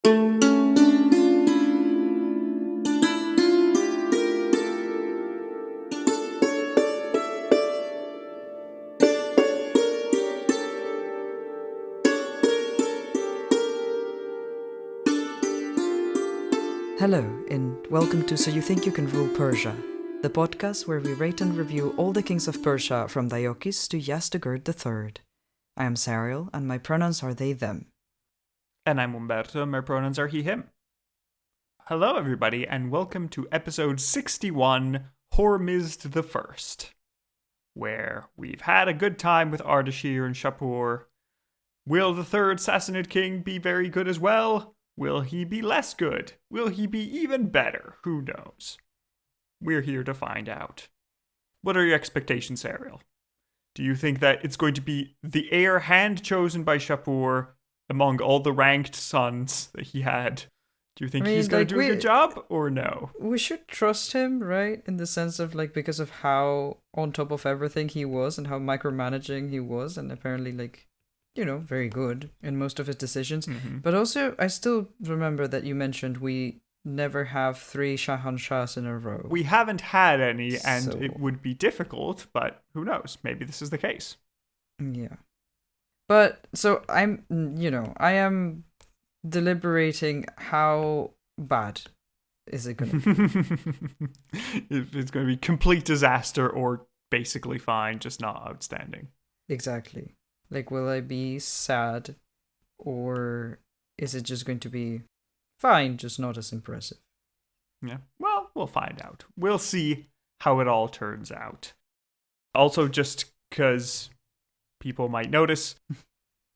Hello, and welcome to So You Think You Can Rule Persia, the podcast where we rate and review all the kings of Persia from Diocles to Yazdegerd III. I am Sariel, and my pronouns are they, them. And I'm Umberto, and my pronouns are he, him. Hello, everybody, and welcome to episode 61, Hormizd I, where we've had a good time with Ardashir and Shapur. Will the third Sassanid king be very good as well? Will he be less good? Will he be even better? Who knows? We're here to find out. What are your expectations, Ariel? Do you think that it's going to be the heir hand chosen by Shapur among all the ranked sons that he had? Do you think he's going to do a good job or no? We should trust him, right? In the sense of because of how on top of everything he was and how micromanaging he was, and apparently very good in most of his decisions. Mm-hmm. But also, I still remember that you mentioned we never have 3 Shahanshahs in a row. We haven't had any, and it would be difficult, but who knows? Maybe this is the case. Yeah. But, so I am deliberating how bad is it going to be? If it's going to be complete disaster or basically fine, just not outstanding. Exactly. Will I be sad, or is it just going to be fine, just not as impressive? Yeah, well, we'll find out. We'll see how it all turns out. Also, just because people might notice,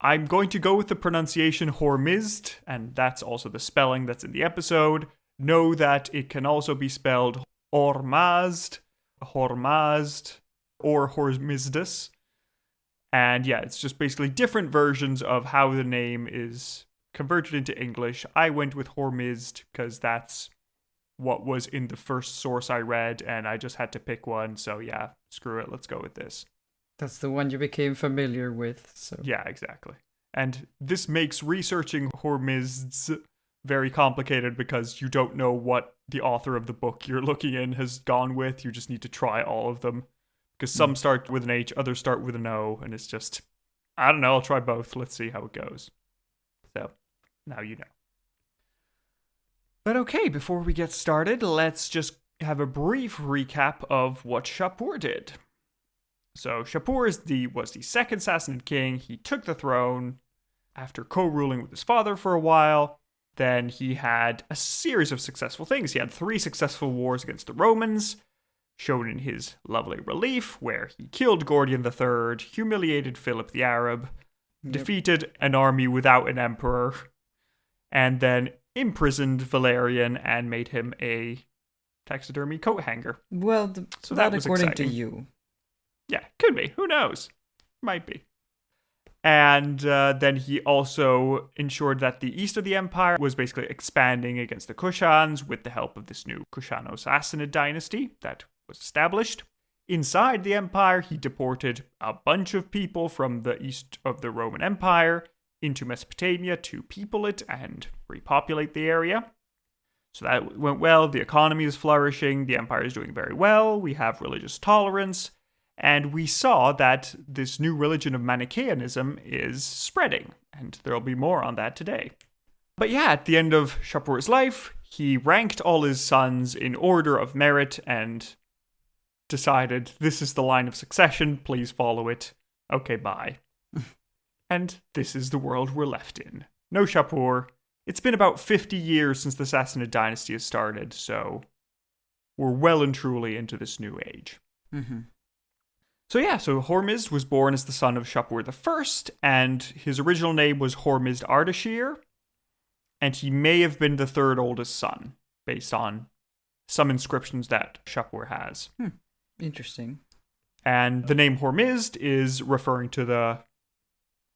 I'm going to go with the pronunciation Hormizd, and that's also the spelling that's in the episode. Know that it can also be spelled Hormazd, Hormazd, or Hormizdus. And yeah, it's just basically different versions of how the name is converted into English. I went with Hormizd because that's what was in the first source I read, and I just had to pick one. So yeah, screw it, let's go with this. That's the one you became familiar with. So yeah, exactly. And this makes researching Hormizds very complicated because you don't know what the author of the book you're looking in has gone with. You just need to try all of them. Because some start with an H, others start with an O, and it's just, I don't know, I'll try both. Let's see how it goes. So, now you know. But okay, before we get started, let's just have a brief recap of what Shapur did. So, Shapur was the second Sassanid king. He took the throne after co-ruling with his father for a while. Then he had a series of successful things. He had 3 successful wars against the Romans, shown in his lovely relief, where he killed Gordian III, humiliated Philip the Arab, defeated an army without an emperor, and then imprisoned Valerian and made him a taxidermy coat hanger. Well, so that was according exciting. To you. Yeah, could be. Who knows? Might be. And then he also ensured that the east of the empire was basically expanding against the Kushans with the help of this new Kushano-Sassanid dynasty that was established. Inside the empire, he deported a bunch of people from the east of the Roman Empire into Mesopotamia to people it and repopulate the area. So that went well. The economy is flourishing. The empire is doing very well. We have religious tolerance. And we saw that this new religion of Manichaeanism is spreading. And there'll be more on that today. But yeah, at the end of Shapur's life, he ranked all his sons in order of merit and decided, this is the line of succession, please follow it. Okay, bye. And this is the world we're left in. No Shapur. It's been about 50 years since the Sassanid dynasty has started, so we're well and truly into this new age. Mm-hmm. So Hormizd was born as the son of Shapur I, and his original name was Hormizd Ardashir, and he may have been the 3rd oldest son, based on some inscriptions that Shapur has. Interesting. And the name Hormizd is referring to the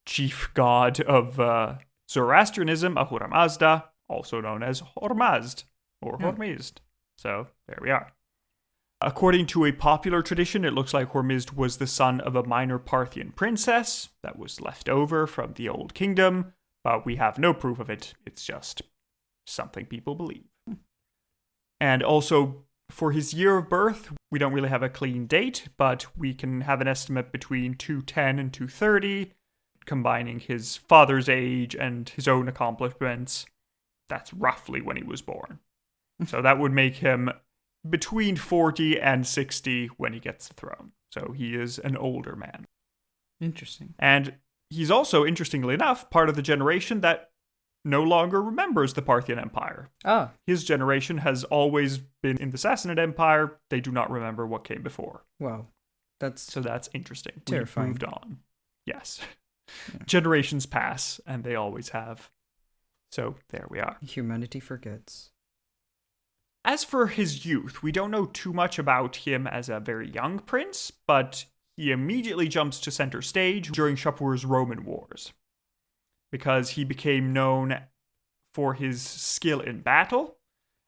chief god of Zoroastrianism, Ahura Mazda, also known as Hormazd, or Hormizd. So, there we are. According to a popular tradition, it looks like Hormizd was the son of a minor Parthian princess that was left over from the Old Kingdom, but we have no proof of it. It's just something people believe. And also, for his year of birth, we don't really have a clean date, but we can have an estimate between 210 and 230, combining his father's age and his own accomplishments. That's roughly when he was born. So that would make him between 40 and 60 when he gets the throne. So he is an older man. Interesting. And he's also, interestingly enough, part of the generation that no longer remembers the Parthian Empire. Ah. His generation has always been in the Sassanid Empire. They do not remember what came before. Wow. So that's interesting. Terrifying. We've moved on. Yes. Yeah. Generations pass, and they always have. So there we are. Humanity forgets. As for his youth, we don't know too much about him as a very young prince, but he immediately jumps to center stage during Shapur's Roman Wars, because he became known for his skill in battle,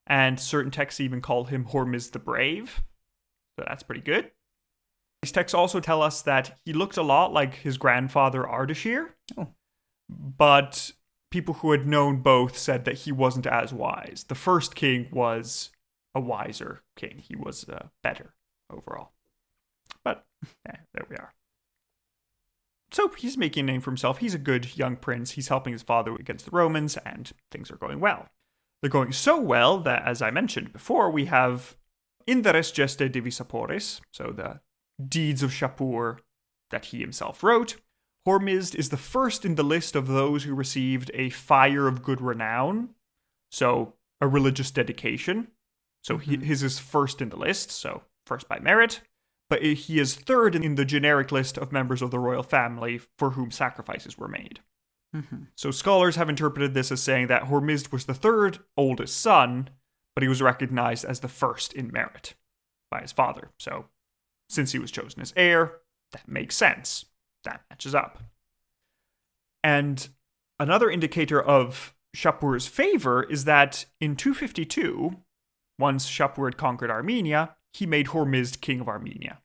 and certain texts even call him Hormizd the Brave, so that's pretty good. These texts also tell us that he looked a lot like his grandfather Ardashir, but people who had known both said that he wasn't as wise. The first king was a wiser king. He was better overall. But there we are. So he's making a name for himself. He's a good young prince. He's helping his father against the Romans, and things are going well. They're going so well that, as I mentioned before, we have in the Res Geste Divisaporis, so the deeds of Shapur that he himself wrote. Hormizd is the first in the list of those who received a Fire of Good Renown, so a religious dedication. So his is first in the list, so first by merit. But he is third in the generic list of members of the royal family for whom sacrifices were made. So scholars have interpreted this as saying that Hormizd was the third oldest son, but he was recognized as the first in merit by his father. So since he was chosen as heir, that makes sense. That matches up. And another indicator of Shapur's favor is that in 252, once Shapur had conquered Armenia, he made Hormizd king of Armenia.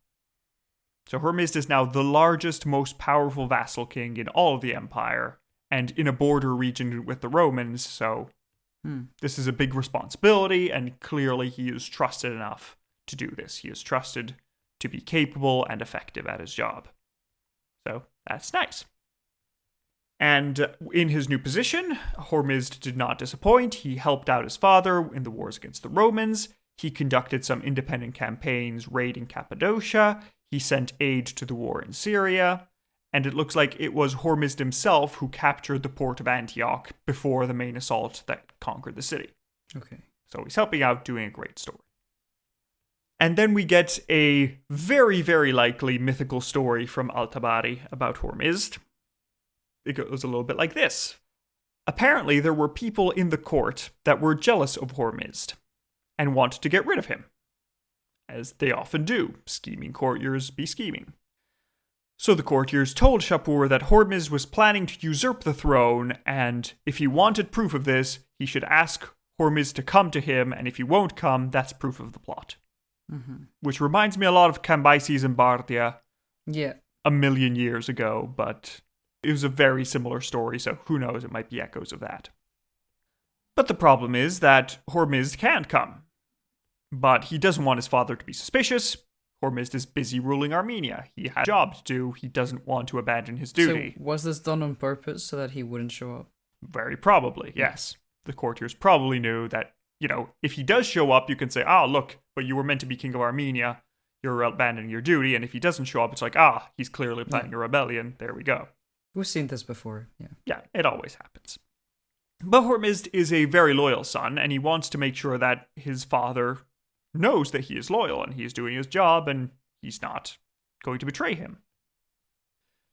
So Hormizd is now the largest, most powerful vassal king in all of the empire, and in a border region with the Romans, so this is a big responsibility, and clearly he is trusted enough to do this. He is trusted to be capable and effective at his job. So that's nice. And in his new position, Hormizd did not disappoint. He helped out his father in the wars against the Romans. He conducted some independent campaigns raiding Cappadocia. He sent aid to the war in Syria. And it looks like it was Hormizd himself who captured the port of Antioch before the main assault that conquered the city. Okay. So he's helping out, doing a great story. And then we get a very, very likely mythical story from Al-Tabari about Hormizd. It goes a little bit like this. Apparently, there were people in the court that were jealous of Hormizd and wanted to get rid of him. As they often do. Scheming courtiers be scheming. So the courtiers told Shapur that Hormizd was planning to usurp the throne, and if he wanted proof of this, he should ask Hormizd to come to him, and if he won't come, that's proof of the plot. Which reminds me a lot of Cambyses and Bardia. Yeah. A million years ago, but it was a very similar story, so who knows, it might be echoes of that. But the problem is that Hormizd can't come. But he doesn't want his father to be suspicious. Hormizd is busy ruling Armenia. He had a job to do. He doesn't want to abandon his duty. So was this done on purpose so that he wouldn't show up? Very probably, yes. The courtiers probably knew that, if he does show up, you can say, look, but you were meant to be king of Armenia. You're abandoning your duty. And if he doesn't show up, it's like, he's clearly planning a rebellion. There we go. We've seen this before, yeah. Yeah, it always happens. But Hormizd is a very loyal son, and he wants to make sure that his father knows that he is loyal and he's doing his job and he's not going to betray him.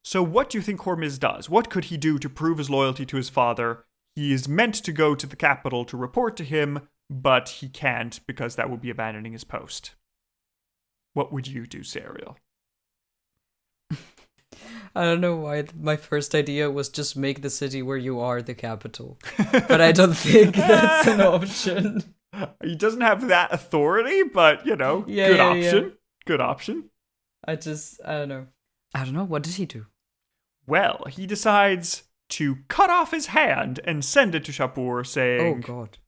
So what do you think Hormizd does? What could he do to prove his loyalty to his father? He is meant to go to the capital to report to him, but he can't because that would be abandoning his post. What would you do, Serial? I don't know why my first idea was just make the city where you are the capital. But I don't think that's an option. He doesn't have that authority, but, good option. Yeah. Good option. I don't know. I don't know. What did he do? Well, he decides to cut off his hand and send it to Shapur saying, oh, God.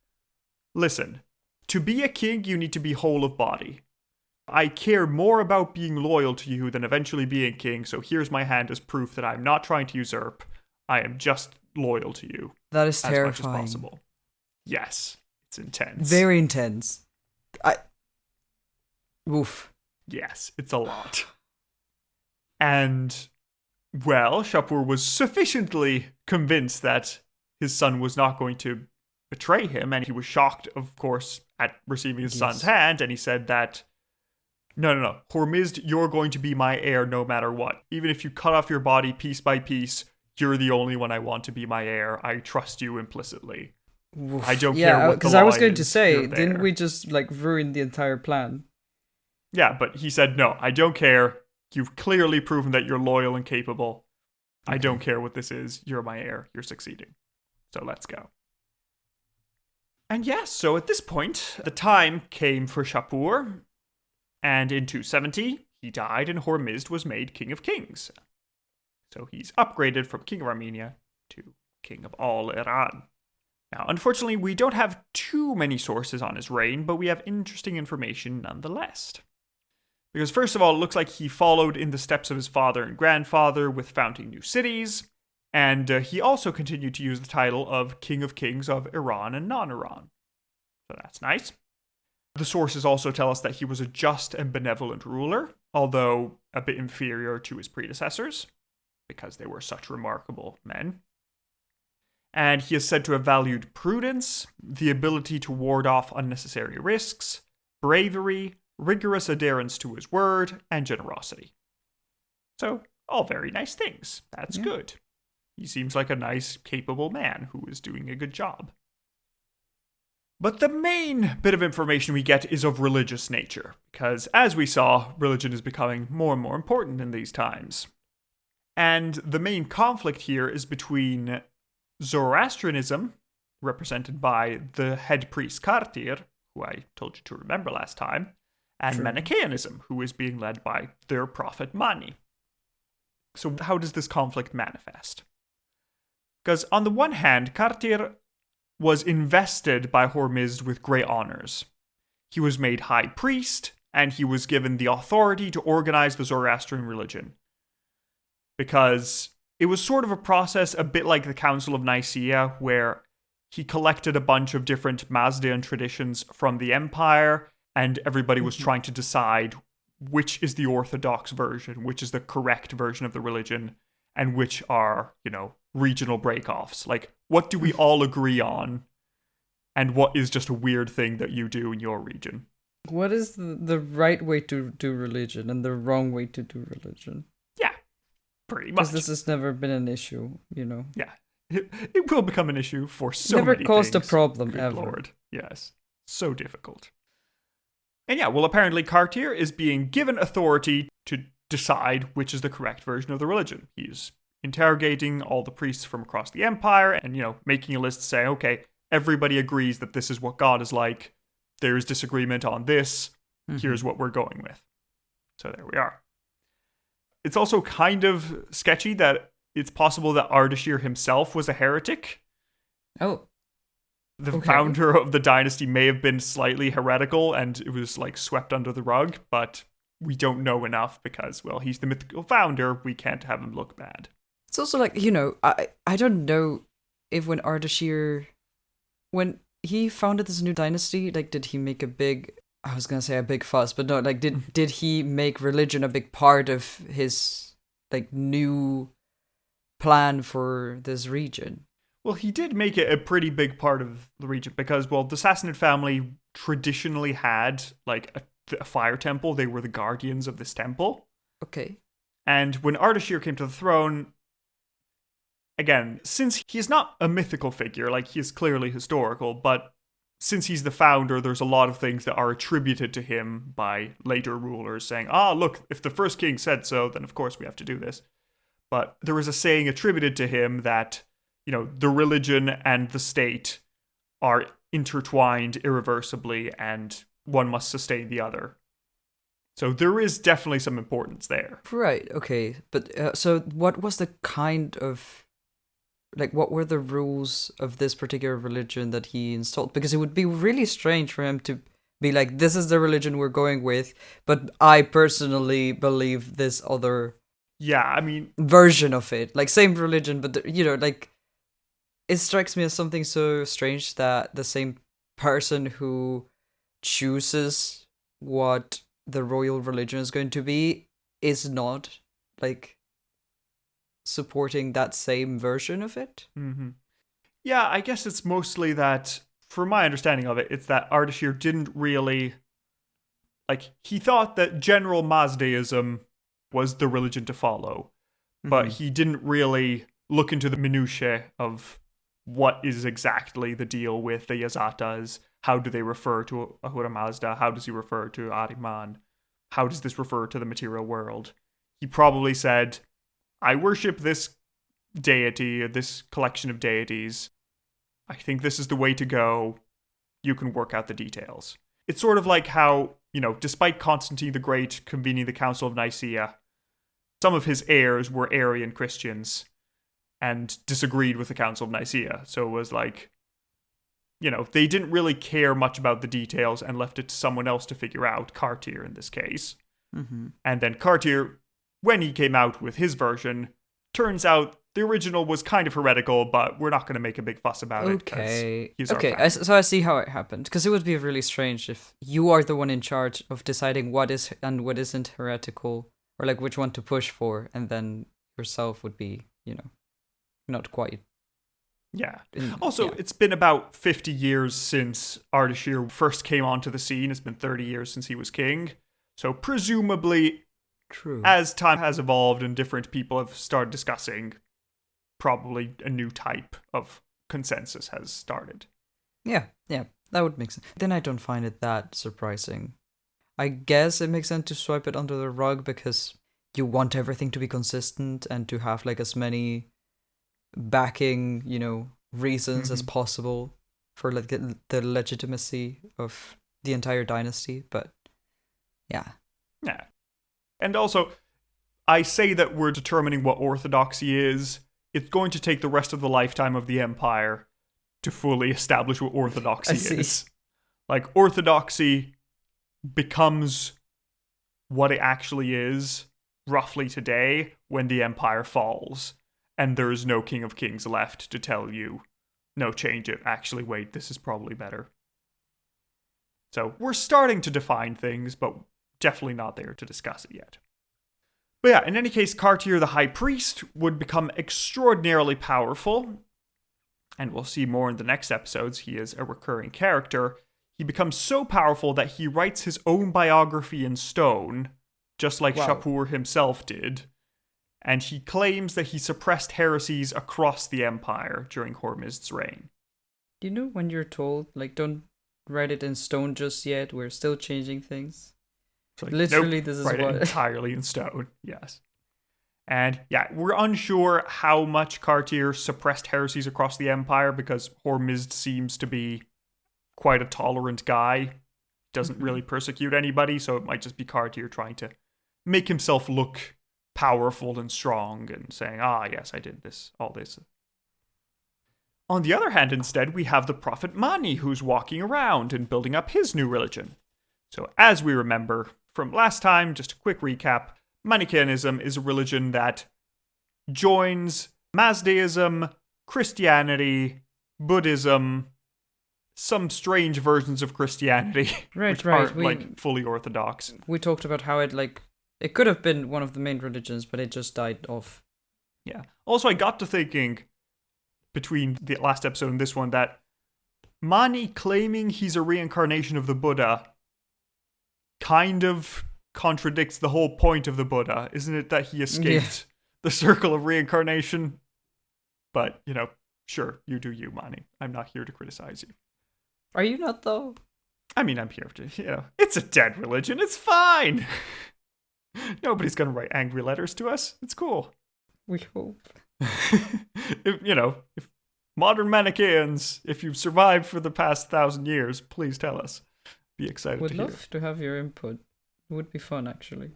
Listen, to be a king, you need to be whole of body. I care more about being loyal to you than eventually being king, so here's my hand as proof that I'm not trying to usurp. I am just loyal to you. That is terrifying. As much as possible. Yes, it's intense. Very intense. Oof. Yes, it's a lot. And, well, Shapur was sufficiently convinced that his son was not going to betray him, and he was shocked, of course, at receiving his son's hand, and he said that, no, Hormizd, you're going to be my heir no matter what. Even if you cut off your body piece by piece, you're the only one I want to be my heir. I trust you implicitly. Oof. I don't care what the law is. Because I was going to say, didn't we just ruin the entire plan? Yeah, but he said, no, I don't care. You've clearly proven that you're loyal and capable. I don't care what this is. You're my heir. You're succeeding. So let's go. And yes, so at this point, the time came for Shapur. And in 270, he died and Hormizd was made King of Kings. So he's upgraded from King of Armenia to King of all Iran. Now, unfortunately, we don't have too many sources on his reign, but we have interesting information nonetheless. Because first of all, it looks like he followed in the steps of his father and grandfather with founding new cities, and he also continued to use the title of King of Kings of Iran and non-Iran. So that's nice. The sources also tell us that he was a just and benevolent ruler, although a bit inferior to his predecessors, because they were such remarkable men. And he is said to have valued prudence, the ability to ward off unnecessary risks, bravery, rigorous adherence to his word, and generosity. So, all very nice things. That's good. He seems like a nice, capable man who is doing a good job. But the main bit of information we get is of religious nature, because as we saw, religion is becoming more and more important in these times. And the main conflict here is between Zoroastrianism, represented by the head priest Kartir, who I told you to remember last time, and Manichaeanism, who is being led by their prophet Mani. So how does this conflict manifest? Because on the one hand, Kartir was invested by Hormizd with great honors. He was made high priest, and he was given the authority to organize the Zoroastrian religion. Because it was sort of a process a bit like the Council of Nicaea, where he collected a bunch of different Mazdaean traditions from the empire, and everybody was trying to decide which is the orthodox version, which is the correct version of the religion, and which are, regional break-offs. Like, what do we all agree on, and what is just a weird thing that you do in your region? What is the right way to do religion and the wrong way to do religion? Yeah, pretty much. Because this has never been an issue, Yeah, it will become an issue for so many things. Never caused a problem, Good ever. Lord, yes. So difficult. And yeah, well, apparently Kartir is being given authority to decide which is the correct version of the religion. He's interrogating all the priests from across the empire and, making a list saying, okay, everybody agrees that this is what God is like. There is disagreement on this. Here's what we're going with. So there we are. It's also kind of sketchy that it's possible that Ardashir himself was a heretic. Oh. The founder of the dynasty may have been slightly heretical and it was swept under the rug, but we don't know enough because, well, he's the mythical founder. We can't have him look bad. It's also I don't know if when Ardashir, when he founded this new dynasty, did he make a big fuss, but no, did he make religion a big part of his, new plan for this region? Well, he did make it a pretty big part of the region because, well, the Sassanid family traditionally had, a fire temple. They were the guardians of this temple. Okay. And when Ardashir came to the throne, again, since he's not a mythical figure, he is clearly historical, but since he's the founder, there's a lot of things that are attributed to him by later rulers saying, look, if the first king said so, then of course we have to do this. But there was a saying attributed to him that, the religion and the state are intertwined irreversibly and one must sustain the other. So there is definitely some importance there. Right, okay. But so what was the kind of like what were the rules of this particular religion that he installed, because it would be really strange for him to be like, this is the religion we're going with, but I personally believe this other version of it, like same religion, but like it strikes me as something so strange that the same person who chooses what the royal religion is going to be is not like supporting that same version of it. Mm-hmm. Yeah, I guess it's mostly that, from my understanding of it, it's that Ardashir didn't really, like, he thought that general Mazdaism was the religion to follow, but he didn't really look into the minutiae of what is exactly the deal with the Yazatas. How do they refer to Ahura Mazda? How does he refer to Ahriman? How does this refer to the material world? He probably said, I worship this deity, this collection of deities. I think this is the way to go. You can work out the details. It's sort of like how, despite Constantine the Great convening the Council of Nicaea, some of his heirs were Arian Christians and disagreed with the Council of Nicaea. So it was like, they didn't really care much about the details and left it to someone else to figure out, Kartir in this case. Mm-hmm. And then Kartir, when he came out with his version, turns out the original was kind of heretical, but we're not going to make a big fuss about it. Okay. So I see how it happened. Because it would be really strange if you are the one in charge of deciding what is and what isn't heretical, or like which one to push for, and then yourself would be, not quite. Yeah. It's been about 50 years since Ardashir first came onto the scene. It's been 30 years since he was king. So presumably, true, as time has evolved and different people have started discussing, probably a new type of consensus has started. Yeah, that would make sense. Then I don't find it that surprising. I guess it makes sense to swipe it under the rug because you want everything to be consistent and to have like as many backing, reasons as possible for like the legitimacy of the entire dynasty. But yeah. And also, I say that we're determining what orthodoxy is. It's going to take the rest of the lifetime of the empire to fully establish what orthodoxy is. Like, orthodoxy becomes what it actually is roughly today when the empire falls. And there is no king of kings left to tell you, no, change it. Actually, wait, this is probably better. So we're starting to define things, but definitely not there to discuss it yet. But yeah, in any case, Kartir the High Priest would become extraordinarily powerful. And we'll see more in the next episodes. He is a recurring character. He becomes so powerful that he writes his own biography in stone, just like Shapur himself did. And he claims that he suppressed heresies across the empire during Hormizd's reign. When you're told, like, don't write it in stone just yet, we're still changing things. Like, literally, nope, this is write it entirely in stone, yes. And yeah, we're unsure how much Kartir suppressed heresies across the empire because Hormizd seems to be quite a tolerant guy. Doesn't really persecute anybody, so it might just be Kartir trying to make himself look powerful and strong and saying, yes, I did this, all this. On the other hand, instead, we have the prophet Mani, who's walking around and building up his new religion. So as we remember from last time, just a quick recap, Manichaeanism is a religion that joins Mazdaism, Christianity, Buddhism, some strange versions of Christianity, which aren't like fully orthodox. We talked about how it could have been one of the main religions, but it just died off. Yeah. Also, I got to thinking between the last episode and this one that Mani claiming he's a reincarnation of the Buddha kind of contradicts the whole point of the Buddha, isn't it? That he escaped the circle of reincarnation. But, sure, you do you, Mani. I'm not here to criticize you. Are you not, though? I mean, I'm here to, it's a dead religion. It's fine. Nobody's going to write angry letters to us. It's cool. We hope. If modern Manichaeans, if you've survived for the past 1,000 years, please tell us. Be excited Would to hear. love to have your input. It would be fun, actually.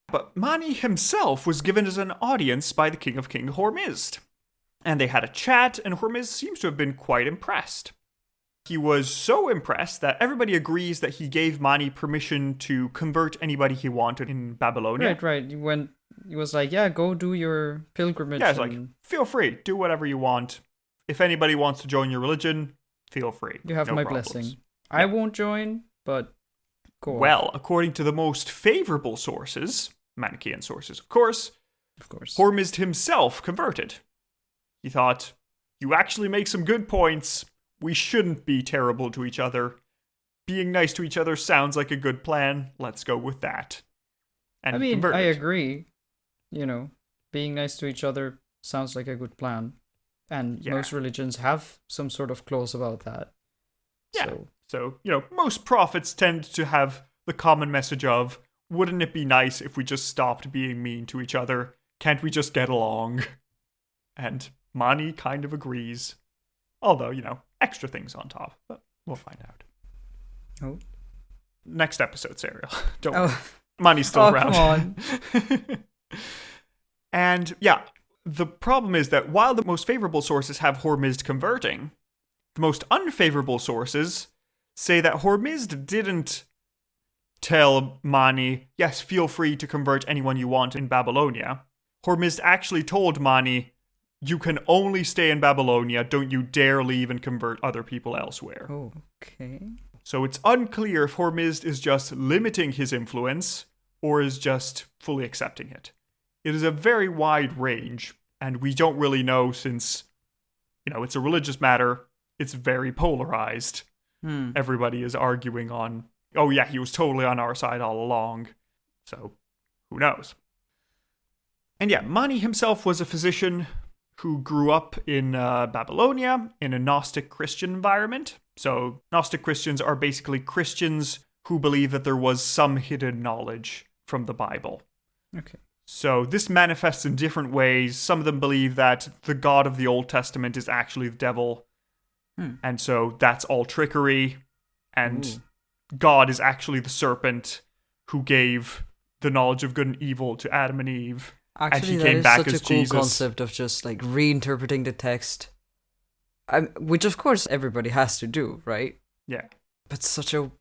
But Mani himself was given as an audience by the King of King Hormizd. And they had a chat, and Hormizd seems to have been quite impressed. He was so impressed that everybody agrees that he gave Mani permission to convert anybody he wanted in Babylonia. Right. He was like, yeah, go do your pilgrimage. Yeah, it's like, feel free, do whatever you want. If anybody wants to join your religion, feel free. You have no my problems. blessing. I won't join, but go on. Well, according to the most favorable sources, Manichaean sources, of course, Hormizd himself converted. He thought, you actually make some good points. We shouldn't be terrible to each other. Being nice to each other sounds like a good plan. Let's go with that. And I mean, converted. I agree. Being nice to each other sounds like a good plan. And most religions have some sort of clause about that. Yeah. So, most prophets tend to have the common message of, wouldn't it be nice if we just stopped being mean to each other? Can't we just get along? And Mani kind of agrees. Although, extra things on top. But we'll find out. Oh. Next episode, Serial. Don't worry. Mani's still around. Come on. And, the problem is that while the most favorable sources have Hormizd converting, the most unfavorable sources say that Hormizd didn't tell Mani, yes, feel free to convert anyone you want in Babylonia. Hormizd actually told Mani, you can only stay in Babylonia, don't you dare leave and convert other people elsewhere. Okay. So it's unclear if Hormizd is just limiting his influence or is just fully accepting it. It is a very wide range, and we don't really know since, it's a religious matter. It's very polarized. Everybody is arguing on, oh yeah, he was totally on our side all along. So, who knows? And Mani himself was a physician who grew up in Babylonia in a Gnostic Christian environment. So, Gnostic Christians are basically Christians who believe that there was some hidden knowledge from the Bible. Okay. So this manifests in different ways. Some of them believe that the God of the Old Testament is actually the devil. And so that's all trickery. And God is actually the serpent who gave the knowledge of good and evil to Adam and Eve. Actually, and he came back such as a cool Jesus. concept of just like reinterpreting the text. Which of course everybody has to do, right? Yeah. But such a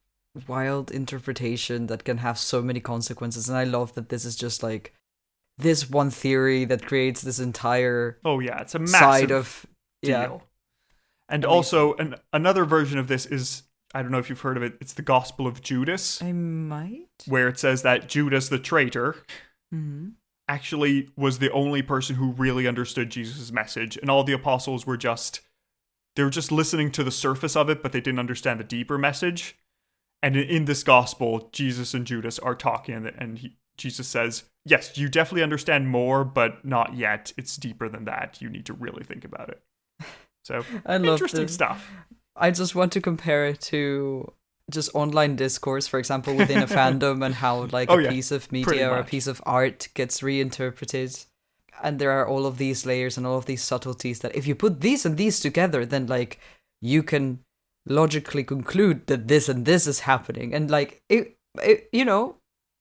wild interpretation that can have so many consequences. And I love that this is just like this one theory that creates this entire it's a massive side of deal. And also another version of this is, I don't know if you've heard of it, it's the Gospel of Judas. I might. Where it says that Judas the traitor actually was the only person who really understood Jesus' message, and all the apostles were just listening to the surface of it, but they didn't understand the deeper message. And in this gospel, Jesus and Judas are talking, and Jesus says, yes, you definitely understand more, but not yet. It's deeper than that. You need to really think about it. So, interesting stuff. I just want to compare it to just online discourse, for example, within a fandom, and how like a piece of media or a piece of art gets reinterpreted. And there are all of these layers and all of these subtleties that if you put these and these together, then like you can logically conclude that this and this is happening. And like,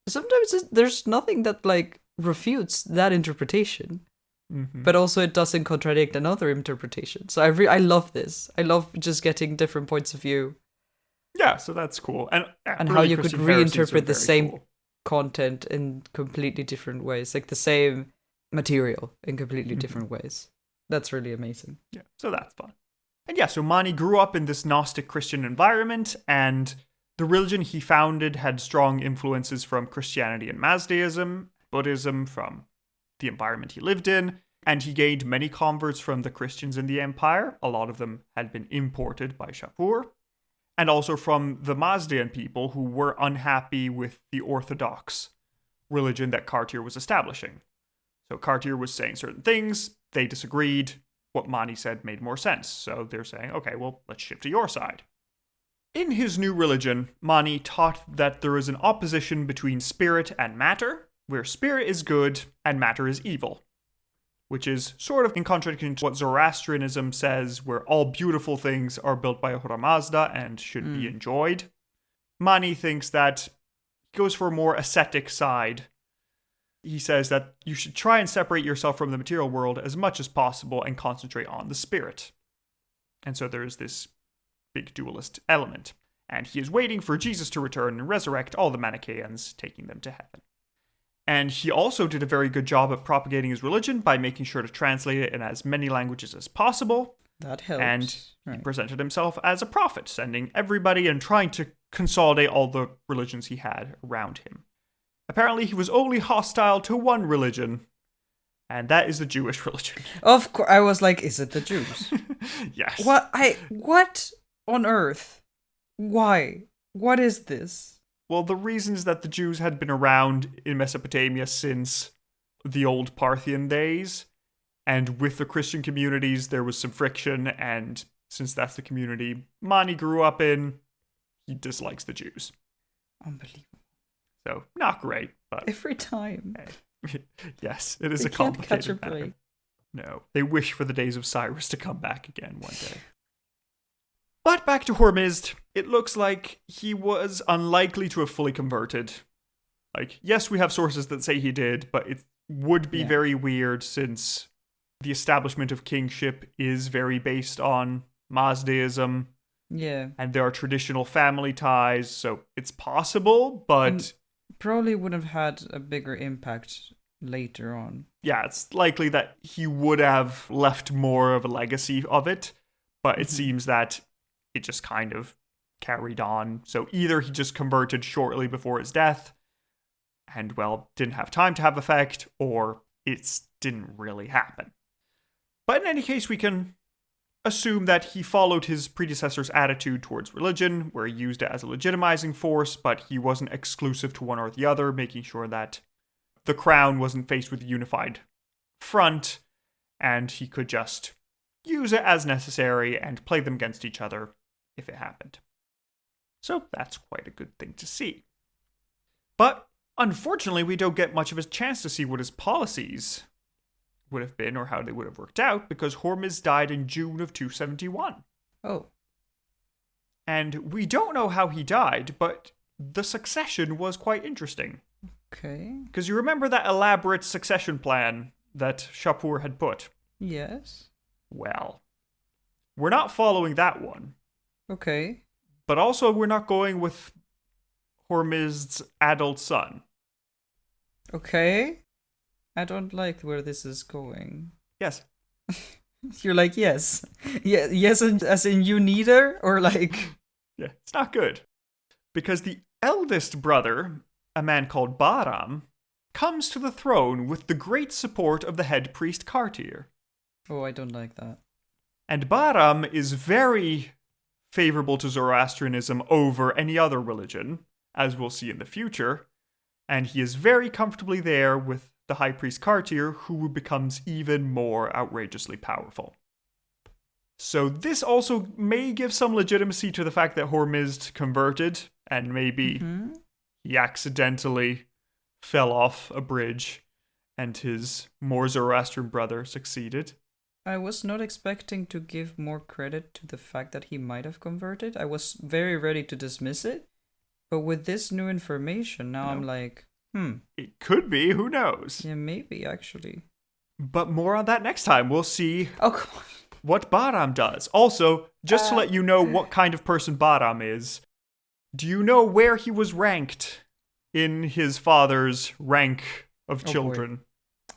sometimes there's nothing that like refutes that interpretation, but also it doesn't contradict another interpretation. So I love this. I love just getting different points of view. Yeah, so that's cool. And how you could reinterpret the same content in completely different ways, like the same material in completely different ways. That's really amazing. Yeah, so that's fun. And so Mani grew up in this Gnostic Christian environment, and the religion he founded had strong influences from Christianity and Mazdaism, Buddhism from the environment he lived in, and he gained many converts from the Christians in the empire. A lot of them had been imported by Shapur, and also from the Mazdaean people who were unhappy with the orthodox religion that Kartir was establishing. So Kartir was saying certain things, they disagreed, what Mani said made more sense, so they're saying, okay, well, let's shift to your side. In his new religion, Mani taught that there is an opposition between spirit and matter, where spirit is good and matter is evil, which is sort of in contradiction to what Zoroastrianism says, where all beautiful things are built by Hormizd I and should be enjoyed. Mani thinks that he goes for a more ascetic side, he says that you should try and separate yourself from the material world as much as possible and concentrate on the spirit. And so there's this big dualist element. And he is waiting for Jesus to return and resurrect all the Manichaeans, taking them to heaven. And he also did a very good job at propagating his religion by making sure to translate it in as many languages as possible. That helps. And he presented himself as a prophet, sending everybody and trying to consolidate all the religions he had around him. Apparently, he was only hostile to one religion, and that is the Jewish religion. Of course, I was like, is it the Jews? Yes. What on earth? Why? What is this? Well, the reason is that the Jews had been around in Mesopotamia since the old Parthian days, and with the Christian communities, there was some friction, and since that's the community Mani grew up in, he dislikes the Jews. Unbelievable. So, not great, but... Every time. Yes, it is they a complicated can't catch a matter. break. No, they wish for the days of Cyrus to come back again one day. But back to Hormizd, it looks like he was unlikely to have fully converted. Like, yes, we have sources that say he did, but it would be very weird since the establishment of kingship is very based on Mazdaism. Yeah. And there are traditional family ties, so it's possible, but... And probably would have had a bigger impact later on. Yeah, it's likely that he would have left more of a legacy of it, but it seems that it just kind of carried on. So either he just converted shortly before his death and, well, didn't have time to have effect, or it didn't really happen. But in any case, we can assume that he followed his predecessor's attitude towards religion, where he used it as a legitimizing force, but he wasn't exclusive to one or the other, making sure that the crown wasn't faced with a unified front, and he could just use it as necessary and play them against each other if it happened. So that's quite a good thing to see. But unfortunately, we don't get much of a chance to see what his policies would have been or how they would have worked out, because Hormizd died in June of 271. Oh. And we don't know how he died, but the succession was quite interesting. Okay. Because you remember that elaborate succession plan that Shapur had put? Yes. Well, we're not following that one. Okay. But also, we're not going with Hormizd's adult son. Okay. I don't like where this is going. Yes. You're like, yes. Yeah, yes, as in you neither? Or like... Yeah, it's not good. Because the eldest brother, a man called Bahram, comes to the throne with the great support of the head priest Kartir. Oh, I don't like that. And Bahram is very favorable to Zoroastrianism over any other religion, as we'll see in the future. And he is very comfortably there with the high priest Kartir, who becomes even more outrageously powerful. So this also may give some legitimacy to the fact that Hormizd converted, and maybe he accidentally fell off a bridge, and his more Zoroastrian brother succeeded. I was not expecting to give more credit to the fact that he might have converted. I was very ready to dismiss it. But with this new information, now I'm like, It could be, who knows? Yeah, maybe, actually. But more on that next time. We'll see Oh, come on. what Bahram does. Also, just to let you know what kind of person Bahram is, do you know where he was ranked in his father's rank of children?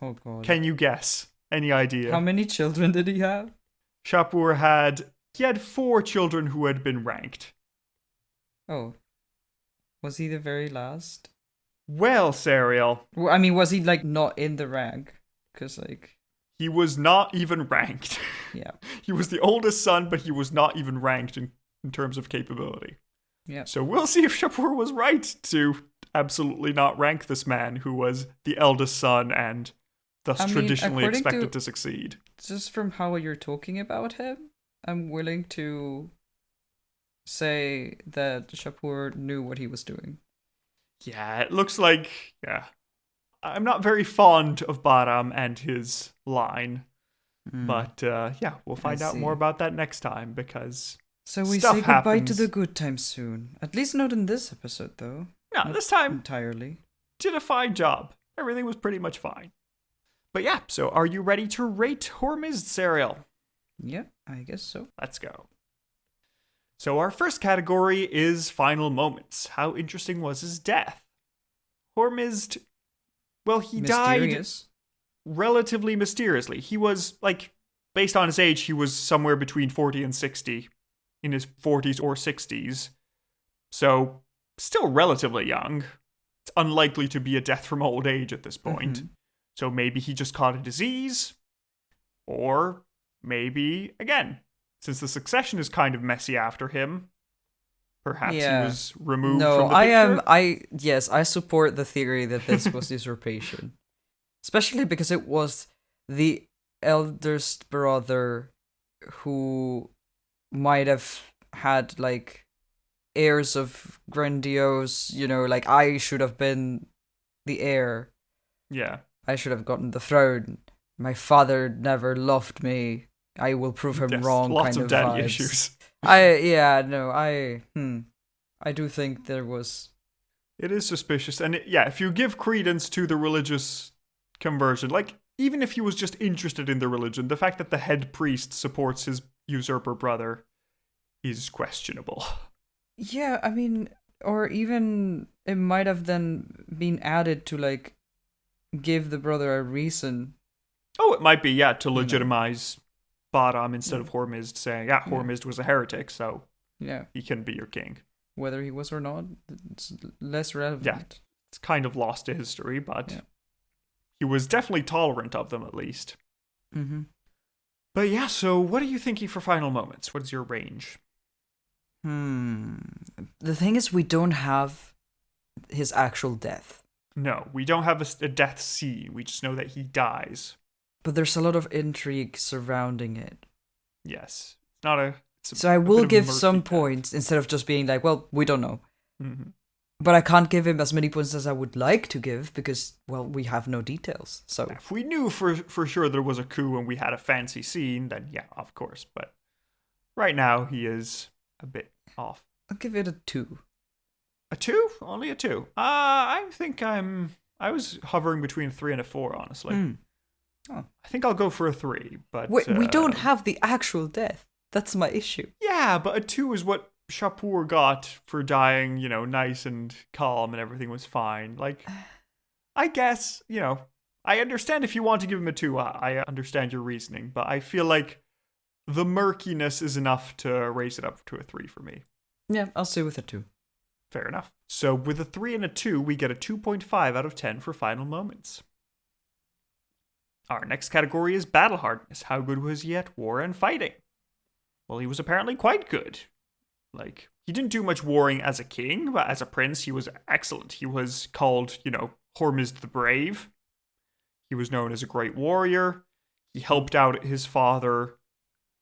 Oh, God. Can you guess? Any idea? How many children did he have? Shapur had 4 children who had been ranked. Oh. Was he the very last? Well, Serial. Well, I mean, was he, like, not in the rank? Because, like... He was not even ranked. Yeah. He was the oldest son, but he was not even ranked in terms of capability. Yeah. So we'll see if Shapur was right to absolutely not rank this man who was the eldest son and thus traditionally expected to succeed. Just from how you're talking about him, I'm willing to say that Shapur knew what he was doing. Yeah, it looks like, I'm not very fond of Bahram and his line. But, we'll find out more about that next time, because so we stuff say goodbye happens. to the good times soon. At least not in this episode, though. No, Not this time entirely. did a fine job. everything was pretty much fine. But yeah, so are you ready to rate Hormizd, Serial? Yeah, I guess so. Let's go. So our first category is final moments. How interesting was his death? Hormizd, well, he died relatively mysteriously. He was, like, based on his age, he was somewhere between 40 and 60, in his 40s or 60s. So, still relatively young. It's unlikely to be a death from old age at this point. So maybe he just caught a disease, or maybe, again, since the succession is kind of messy after him, perhaps he was removed from the picture. Yes, I support the theory that this was usurpation. Especially because it was the eldest brother who might have had, like, heirs of grandiose, like, I should have been the heir. Yeah. I should have gotten the throne. My father never loved me. I will prove him wrong. Lots kind of daddy vibes. issues. I do think there was. It is suspicious, and if you give credence to the religious conversion, like, even if he was just interested in the religion, the fact that the head priest supports his usurper brother is questionable. Yeah, I mean, or even it might have then been added to, like, give the brother a reason. Oh, it might be, to legitimize Bahram instead of Hormizd, saying, Hormizd was a heretic, so he can be your king. Whether he was or not, it's less relevant. Yeah, it's kind of lost to history, but he was definitely tolerant of them, at least. Mm-hmm. But so what are you thinking for final moments? What is your range? The thing is, we don't have his actual death. No, we don't have a death scene. We just know that he dies. But there's a lot of intrigue surrounding it. Yes. It's not a... So I will give some points instead of just being like, well, we don't know. Mm-hmm. But I can't give him as many points as I would like to give because, well, we have no details. So if we knew for sure there was a coup and we had a fancy scene, then of course. But right now, he is a bit off. I'll give it a 2. A 2? Only a 2. I think I was hovering between a 3 and a 4, honestly. Oh. I think I'll go for a 3, but... Wait, we don't have the actual death. That's my issue. Yeah, but a 2 is what Shapur got for dying, nice and calm and everything was fine. Like, I guess, I understand if you want to give him a 2, I understand your reasoning, but I feel like the murkiness is enough to raise it up to a 3 for me. Yeah, I'll stay with a 2. Fair enough. So with a 3 and a 2, we get a 2.5 out of 10 for final moments. Our next category is battle hardness. How good was he at war and fighting? Well, he was apparently quite good. Like, he didn't do much warring as a king, but as a prince, he was excellent. He was called, Hormizd the Brave. He was known as a great warrior. He helped out his father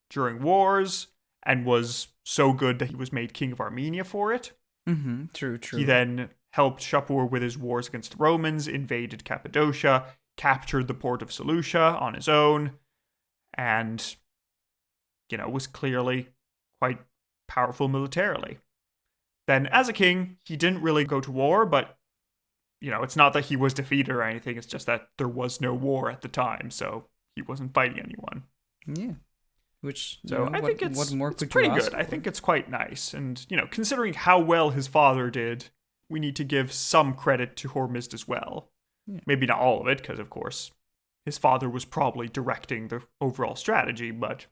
during wars and was so good that he was made king of Armenia for it. Mm-hmm. True. He then helped Shapur with his wars against the Romans, invaded Cappadocia, captured the port of Seleucia on his own, and, was clearly quite powerful militarily. Then, as a king, he didn't really go to war, but, it's not that he was defeated or anything, it's just that there was no war at the time, so he wasn't fighting anyone. Yeah. Which, I think it's pretty good. I think it's quite nice. And, considering how well his father did, we need to give some credit to Hormizd as well. Yeah. Maybe not all of it, because, of course, his father was probably directing the overall strategy, but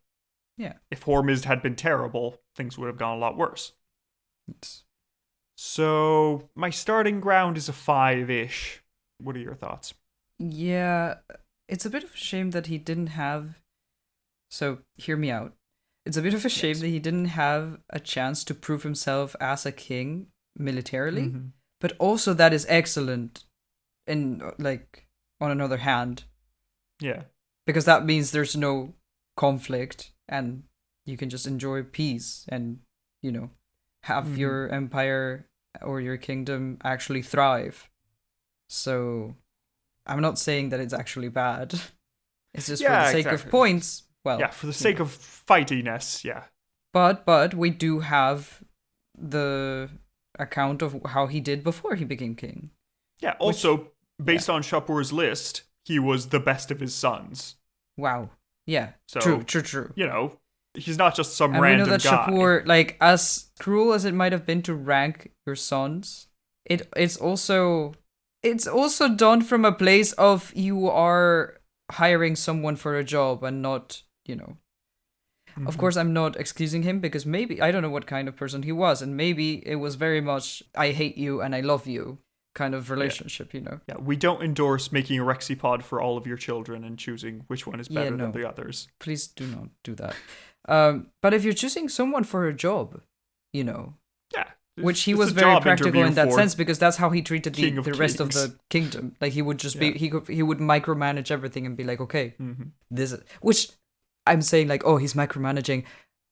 if Hormizd had been terrible, things would have gone a lot worse. So, my starting ground is a 5-ish. What are your thoughts? Yeah, it's a bit of a shame that he didn't have... So, hear me out. It's a bit of a shame that he didn't have a chance to prove himself as a king militarily, but also that is excellent in, like, on another hand. Yeah. Because that means there's no conflict and you can just enjoy peace and, have your empire or your kingdom actually thrive. So, I'm not saying that it's actually bad. It's just for the sake of points. Well, for the sake of fightiness, But we do have the account of how he did before he became king. Yeah, also based on Shapur's list, he was the best of his sons. Wow. Yeah. So, True. You know, he's not just some and random we know that guy. Shapur, like, as cruel as it might have been to rank your sons, it's also done from a place of you are hiring someone for a job and not, Of course, I'm not excusing him because maybe I don't know what kind of person he was, and maybe it was very much I hate you and I love you kind of relationship, Yeah, we don't endorse making a Rexipod for all of your children and choosing which one is better than the others. Please do not do that. But if you're choosing someone for a job, yeah, which he was very practical in that sense because that's how he treated the rest of the kingdom. Like he would just be he would micromanage everything and be like, okay, this is, which I'm saying like, oh, he's micromanaging,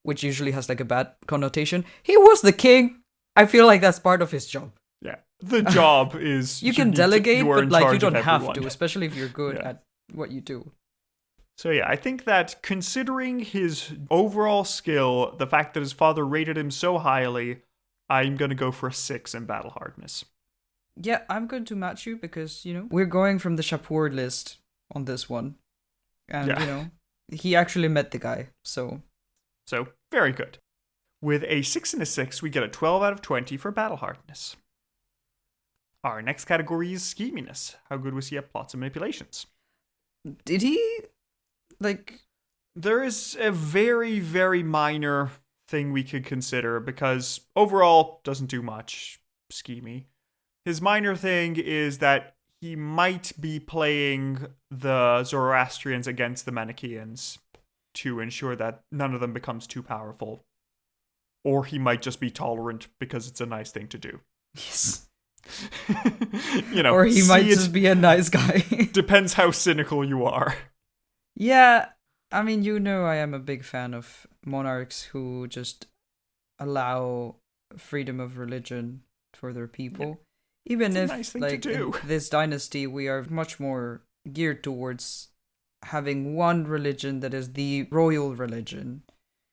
which usually has like a bad connotation. He was the king. I feel like that's part of his job. Yeah, the job is you can delegate, but like you don't have to, especially if you're good at what you do. So yeah, I think that considering his overall skill, the fact that his father rated him so highly, I'm going to go for a 6 in battle hardness. Yeah, I'm going to match you because, we're going from the Shapur list on this one. And, he actually met the guy, so very good. With a 6 and a 6, we get a 12 out of 20 for battle hardness. Our next category is scheminess. How good was he at plots and manipulations? Did he, There is a very, very minor thing we could consider because overall doesn't do much schemy. His minor thing is that he might be playing the Zoroastrians against the Manichaeans to ensure that none of them becomes too powerful. Or he might just be tolerant because it's a nice thing to do. Yes. Or he might just be a nice guy. Depends how cynical you are. Yeah, I mean, I am a big fan of monarchs who just allow freedom of religion for their people. Yeah. Even if, nice in this dynasty, we are much more geared towards having one religion that is the royal religion.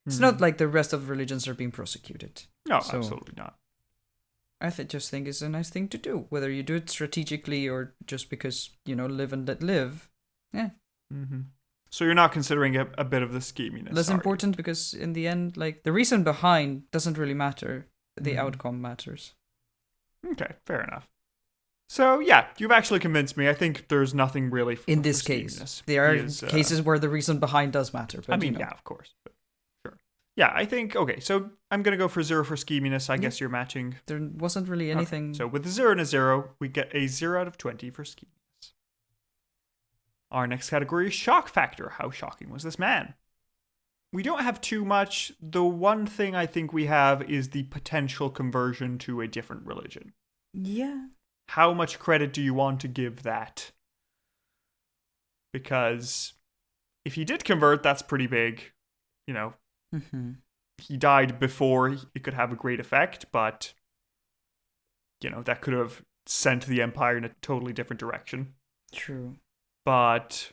It's not like the rest of religions are being prosecuted. No, absolutely not. I just think it's a nice thing to do, whether you do it strategically or just because, live and let live. Yeah. Mm-hmm. So you're not considering a bit of the scheminess. That's important because in the end, the reason behind doesn't really matter. The outcome matters. Okay, fair enough. So yeah, you've actually convinced me. I think there's nothing really in this case. There are cases where the reason behind does matter. But, yeah, of course. But sure. Yeah, I think, okay, so I'm going to go for 0 for scheminess. I guess you're matching. There wasn't really anything. Okay. So with a 0 and a 0, we get a 0 out of 20 for scheminess. Our next category is shock factor. How shocking was this man? We don't have too much. The one thing I think we have is the potential conversion to a different religion. Yeah. How much credit do you want to give that? Because if he did convert, that's pretty big. He died before it could have a great effect, but, that could have sent the empire in a totally different direction. True. But,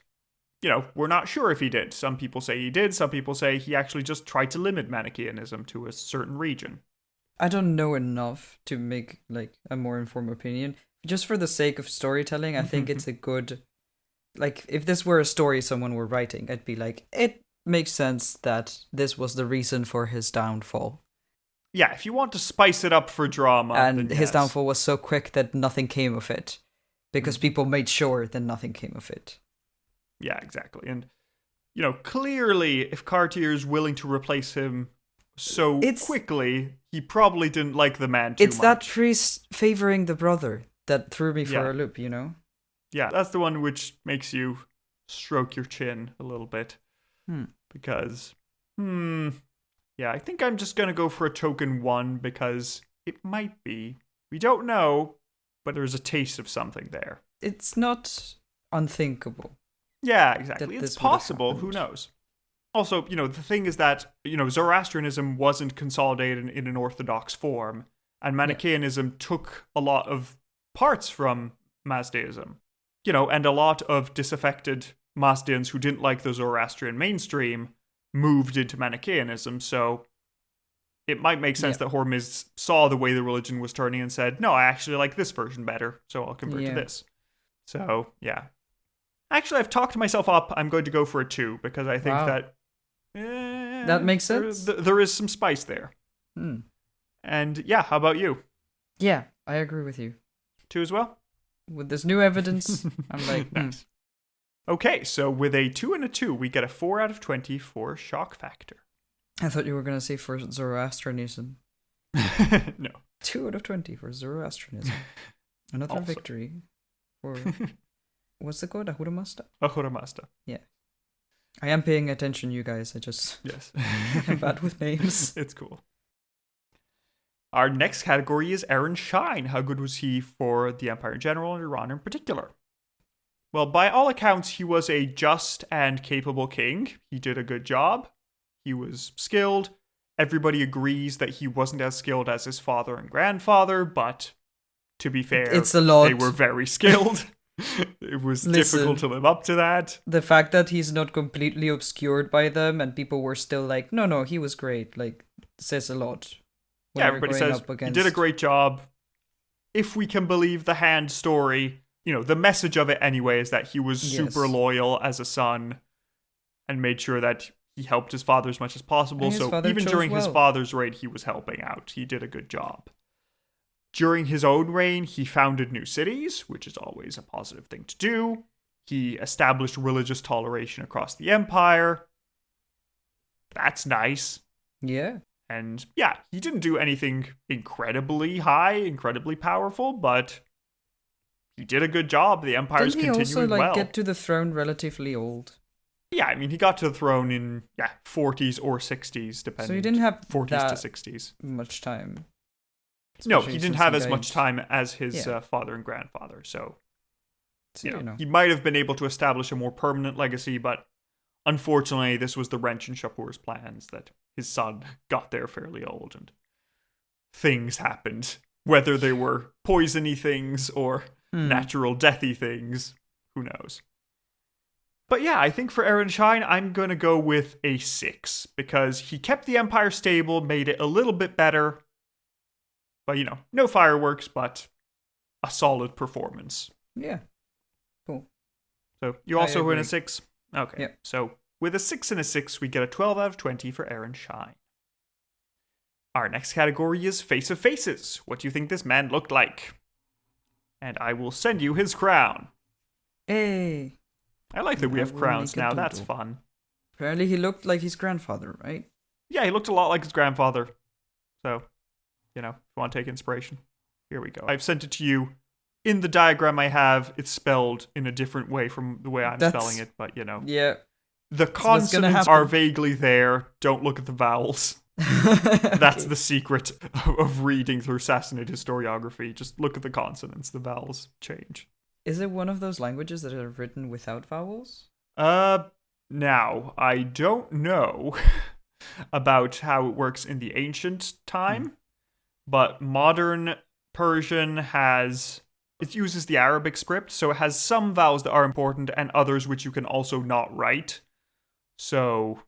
we're not sure if he did. Some people say he did. Some people say he actually just tried to limit Manichaeanism to a certain region. I don't know enough to make, a more informed opinion. Just for the sake of storytelling, I think it's a good... if this were a story someone were writing, I'd be like, it makes sense that this was the reason for his downfall. Yeah, if you want to spice it up for drama... And his downfall was so quick that nothing came of it. Because people made sure that nothing came of it. Yeah, exactly. And, clearly, if Kartir is willing to replace him so quickly, he probably didn't like the man too much. It's that priest favoring the brother that threw me for a loop, Yeah, that's the one which makes you stroke your chin a little bit. Because, yeah, I think I'm just going to go for a token 1 because it might be. We don't know, but there's a taste of something there. It's not unthinkable. Yeah, exactly. It's possible. Who knows? Also, the thing is that, Zoroastrianism wasn't consolidated in an orthodox form, and Manichaeanism took a lot of parts from Mazdaism. And a lot of disaffected Mazdians who didn't like the Zoroastrian mainstream moved into Manichaeanism, so it might make sense that Hormizd saw the way the religion was turning and said, no, I actually like this version better, so I'll convert to this. So, yeah. Actually, I've talked myself up. I'm going to go for a 2 because I think that... that makes sense. There is some spice there. And yeah, how about you? Yeah, I agree with you. 2 as well? With this new evidence, I'm like, nice. Okay, so with a 2 and a 2, we get a 4 out of 20 for shock factor. I thought you were going to say for Zoroastrianism. No. 2 out of 20 for Zoroastrianism. Another victory for... What's it called? Ahura Mazda? Ahura Mazda. Yeah. I am paying attention, you guys. I just... Yes. I'm bad with names. It's cool. Our next category is Aaron Shine. How good was he for the Empire in general and Iran in particular? Well, by all accounts, he was a just and capable king. He did a good job. He was skilled. Everybody agrees that he wasn't as skilled as his father and grandfather, but to be fair, it's a lot. They were very skilled. It was difficult to live up to that. The fact that he's not completely obscured by them and people were still like, no, he was great, like, says a lot. Yeah, everybody says he did a great job. If we can believe the Hand story, the message of it anyway is that he was super loyal as a son and made sure that he helped his father as much as possible. So even during his father's reign, he was helping out. He did a good job. During his own reign, he founded new cities, which is always a positive thing to do. He established religious toleration across the empire. That's nice. Yeah. And yeah, he didn't do anything incredibly high, incredibly powerful, but he did a good job. The empire's continuing well. Didn't he also get to the throne relatively old? Yeah, I mean, he got to the throne in 40s or 60s, depending. So he didn't have 40s to 60s. Much time. No, he didn't have as much time as his father and grandfather. So he might have been able to establish a more permanent legacy, but unfortunately, this was the wrench in Shapur's plans that his son got there fairly old and things happened. Whether they were poisony things or natural deathy things, who knows. But yeah, I think for Aaron Shine, I'm going to go with a 6 because he kept the empire stable, made it a little bit better. But, no fireworks, but a solid performance. Yeah. Cool. So you also win a 6? Okay. Yep. So with a 6 and a 6, we get a 12 out of 20 for Aaron Shine. Our next category is Face of Faces. What do you think this man looked like? And I will send you his crown. Hey. I like that we have crowns now. That's fun. Apparently he looked like his grandfather, right? Yeah, he looked a lot like his grandfather. So, if you want to take inspiration, here we go. I've sent it to you. In the diagram I have, it's spelled in a different way from the way I'm spelling it, but Yeah. The consonants are vaguely there. Don't look at the vowels. That's the secret of reading through Sassanid historiography. Just look at the consonants. The vowels change. Is it one of those languages that are written without vowels? Now, I don't know about how it works in the ancient time, but modern Persian it uses the Arabic script, so it has some vowels that are important and others which you can also not write. So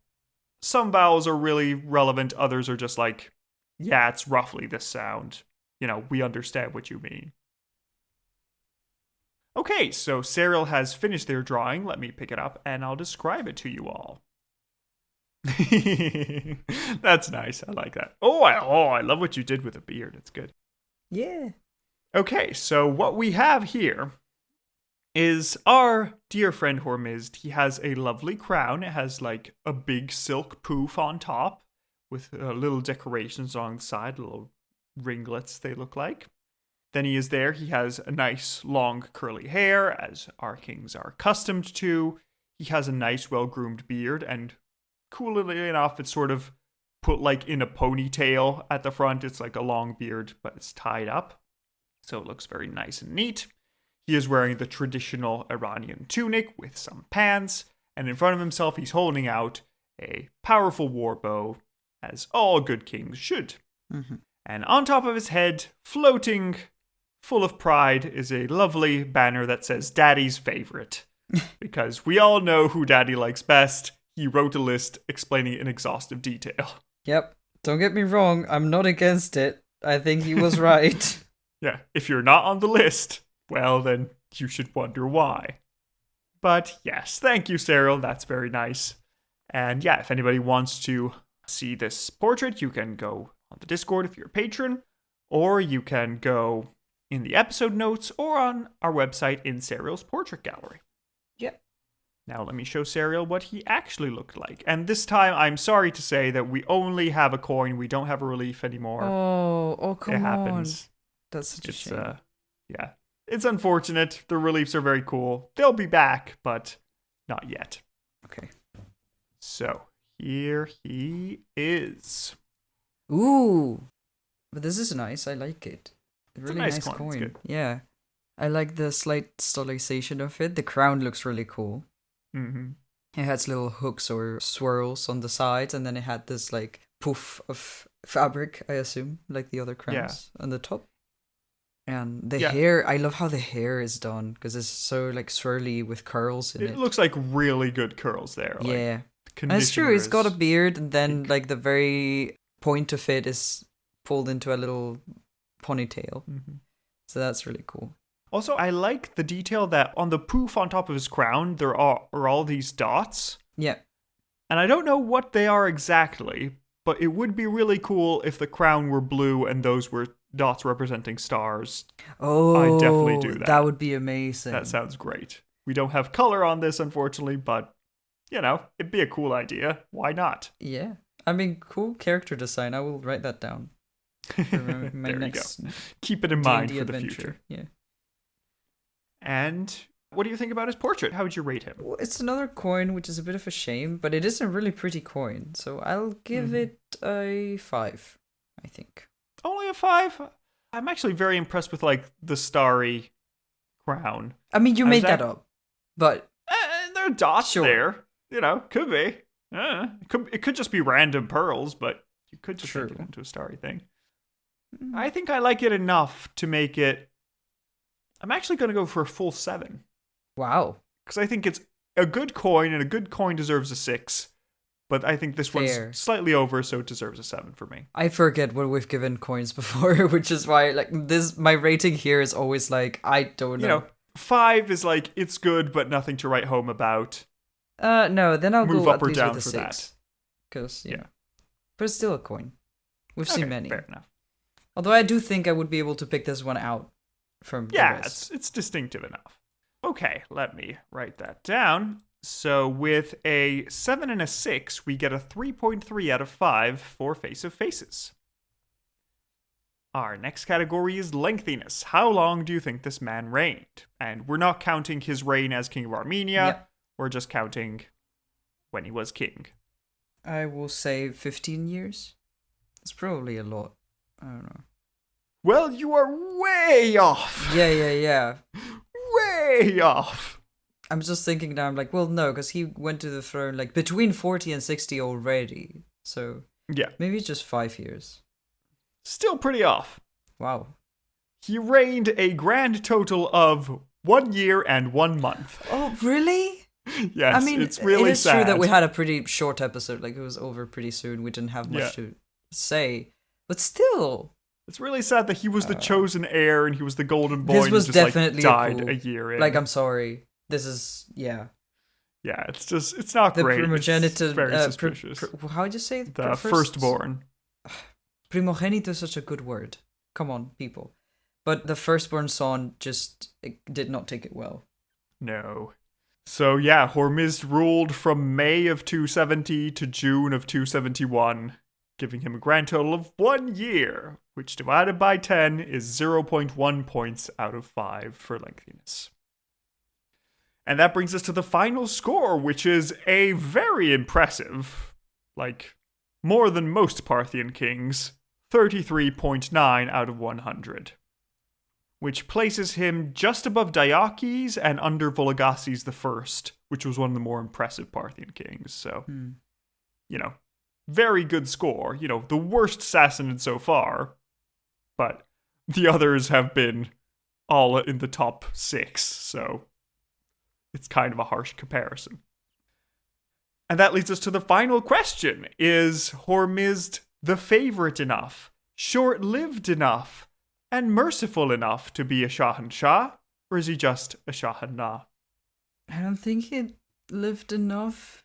some vowels are really relevant, others are just like, yeah, it's roughly this sound. We understand what you mean. Okay, so Cyril has finished their drawing. Let me pick it up and I'll describe it to you all. That's nice. I like that. I love what you did with the beard. It's good. Yeah. Okay, so what we have here is our dear friend Hormizd. He has a lovely crown. It has like a big silk poof on top with little decorations along the side, little ringlets they look like. Then he is there. He has a nice long curly hair, as our kings are accustomed to. He has a nice well-groomed beard, and coolly enough, it's sort of put like in a ponytail at the front. It's like a long beard, but it's tied up. So it looks very nice and neat. He is wearing the traditional Iranian tunic with some pants, and in front of himself he's holding out a powerful war bow, as all good kings should. Mm-hmm. And on top of his head, floating, full of pride, is a lovely banner that says Daddy's favorite. Because we all know who Daddy likes best. He wrote a list explaining it in exhaustive detail. Yep. Don't get me wrong, I'm not against it. I think he was right. Yeah, if you're not on the list, well then, you should wonder why. But yes, thank you, Cyril. That's very nice. And yeah, if anybody wants to see this portrait, you can go on the Discord if you're a patron, or you can go in the episode notes or on our website in Cyril's portrait gallery. Yep. Now let me show Cyril what he actually looked like. And this time, I'm sorry to say that we only have a coin. We don't have a relief anymore. Oh, come on. It happens. That's such a shame. Yeah. It's unfortunate. The reliefs are very cool. They'll be back, but not yet. Okay. So, here he is. Ooh. But this is nice. I like it. Really a nice nice coin. It's coin. good. Yeah. I like the slight stylization of it. The crown looks really cool. Mm-hmm. It has little hooks or swirls on the sides, and then it had this like poof of fabric, I assume, like the other crowns on the top. And the hair, I love how the hair is done, because it's so like swirly with curls in it. It looks like really good curls there. Yeah. Like, and it's true, it's got a beard, and then like the very point of it is pulled into a little ponytail. Mm-hmm. So that's really cool. Also, I like the detail that on the poof on top of his crown, there are all these dots. Yeah. And I don't know what they are exactly, but it would be really cool if the crown were blue and those were dots representing stars. Oh, I definitely do that. That would be amazing. That sounds great. We don't have color on this, unfortunately, but, you know, it'd be a cool idea. Why not? Yeah. I mean, cool character design. I will write that down. For my there next you go. Keep it in mind for adventure. the future. Yeah. And what do you think about his portrait? How would you rate him? Well, it's another coin, which is a bit of a shame, but it is a really pretty coin. So I'll give it a 5, I think. Only a 5? I'm actually very impressed with, like, the starry crown. I mean, you made that up, but... there are dots sure. there. You know, could be. It could just be random pearls, but you could just make it into a starry thing. I think I like it enough to make it... I'm actually going to go for a full 7. Wow. Because I think it's a good coin, and a good coin deserves a 6. But I think this one's slightly over, so it deserves a 7 for me. I forget what we've given coins before, which is why like my rating here is always like, I don't know. You know, 5 is like, it's good, but nothing to write home about. No, then I'll move go up at or least down with a for 6. Because, yeah. But it's still a coin. We've seen many. Fair enough. Although I do think I would be able to pick this one out from the rest. It's distinctive enough. Okay, let me write that down. So with a 7 and a 6, we get a 3.3 out of 5 for Face of Faces. Our next category is lengthiness. How long do you think this man reigned? And we're not counting his reign as King of Armenia. Yep. We're just counting when he was king. I will say 15 years. It's probably a lot. I don't know. Well, you are way off. Yeah. Way off. I'm just thinking now, I'm like, well, no, because he went to the throne like between 40 and 60 already. So yeah, maybe just 5 years. Still pretty off. Wow. He reigned a grand total of 1 year and 1 month. Oh, really? Yes, I mean, it's really it is sad. true that we had a pretty short episode. Like, it was over pretty soon. We didn't have much to say. But still... It's really sad that he was the chosen heir and he was the golden boy this was and just definitely died cool, a year in. Like, I'm sorry. This is... Yeah. Yeah, it's not the great. Primogenitor... It's very suspicious. How would you say it? The firstborn. Primogenitor is such a good word. Come on, people. But the firstborn son just did not take it well. No. So yeah, Hormizd ruled from May of 270 to June of 271, giving him a grand total of 1 year, which divided by 10 is 0.1 points out of 5 for lengthiness. And that brings us to the final score, which is a very impressive, like, more than most Parthian kings, 33.9 out of 100. Which places him just above Diocles and under Vologases I, which was one of the more impressive Parthian kings. So, you know, very good score. You know, the worst Sassanid so far, but the others have been all in the top 6, so it's kind of a harsh comparison. And that leads us to the final question. Is Hormizd the favorite enough, short-lived enough, and merciful enough to be a Shahanshah? Or is he just a Shah-Na? I don't think he lived enough.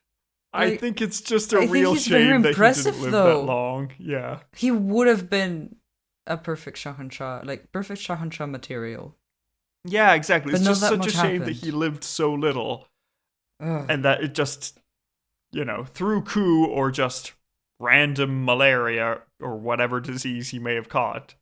I think it's just a I think real he's very shame that he impressive, didn't live though. that long. Yeah. He would have been a perfect Shahanshah, like perfect Shahanshah material. Yeah, exactly. But It's not just that such a much shame that happened. he lived so little. Ugh. And that it just, through coup or just random malaria or whatever disease he may have caught,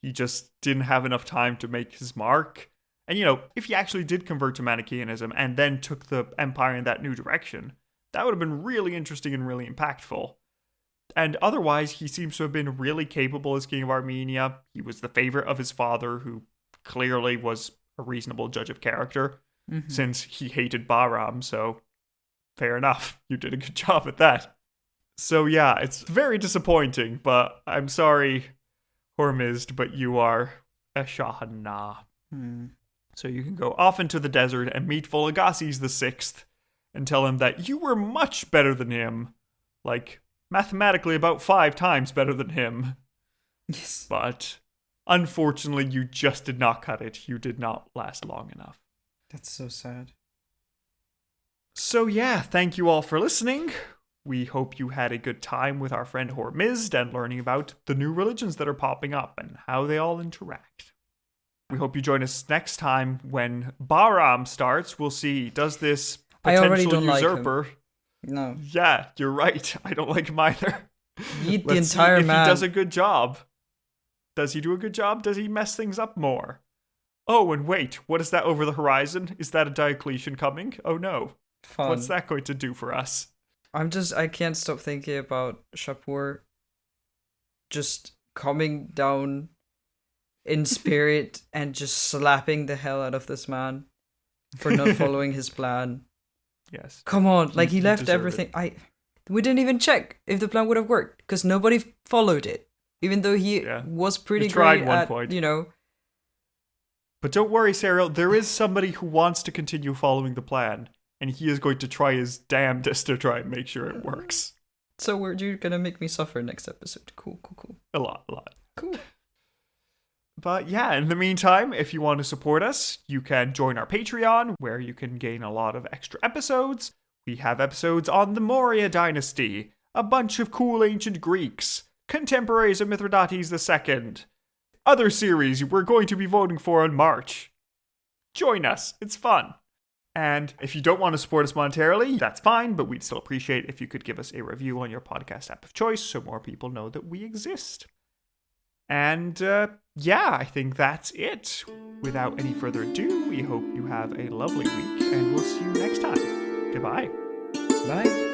he just didn't have enough time to make his mark. And, if he actually did convert to Manichaeanism and then took the empire in that new direction, that would have been really interesting and really impactful. And otherwise, he seems to have been really capable as king of Armenia. He was the favorite of his father, who clearly was a reasonable judge of character, since he hated Bahram, so fair enough. You did a good job at that. So yeah, it's very disappointing, but I'm sorry, Hormizd, but you are a Shah-Na. So you can go off into the desert and meet Vologases VI and tell him that you were much better than him. Like, mathematically about 5 times better than him. Yes. But unfortunately, you just did not cut it. You did not last long enough. That's so sad. So yeah, thank you all for listening. We hope you had a good time with our friend Hormizd and learning about the new religions that are popping up and how they all interact. We hope you join us next time when Bahram starts. We'll see, does this potential usurper... Like him. No. Yeah, you're right. I don't like him either. Eat the entire see if man. he does a good job. Does he do a good job? Does he mess things up more? Oh, and wait, what is that over the horizon? Is that a Diocletian coming? Oh no. Fun. What's that going to do for us? I can't stop thinking about Shapur just coming down in spirit and just slapping the hell out of this man for not following his plan. Yes. Come on, like he left deserve everything. We didn't even check if the plan would have worked because nobody followed it, even though he was pretty tried great one at, point. But don't worry, Serial. There is somebody who wants to continue following the plan, and he is going to try his damnedest to try and make sure it works. So you're gonna make me suffer next episode. Cool. A lot. Cool. But yeah, in the meantime, if you want to support us, you can join our Patreon, where you can gain a lot of extra episodes. We have episodes on the Maurya dynasty, a bunch of cool ancient Greeks, contemporaries of Mithridates II, other series we're going to be voting for in March. Join us, it's fun. And if you don't want to support us monetarily, that's fine, but we'd still appreciate if you could give us a review on your podcast app of choice so more people know that we exist. And I think that's it. Without any further ado, we hope you have a lovely week, and we'll see you next time. Goodbye. Bye.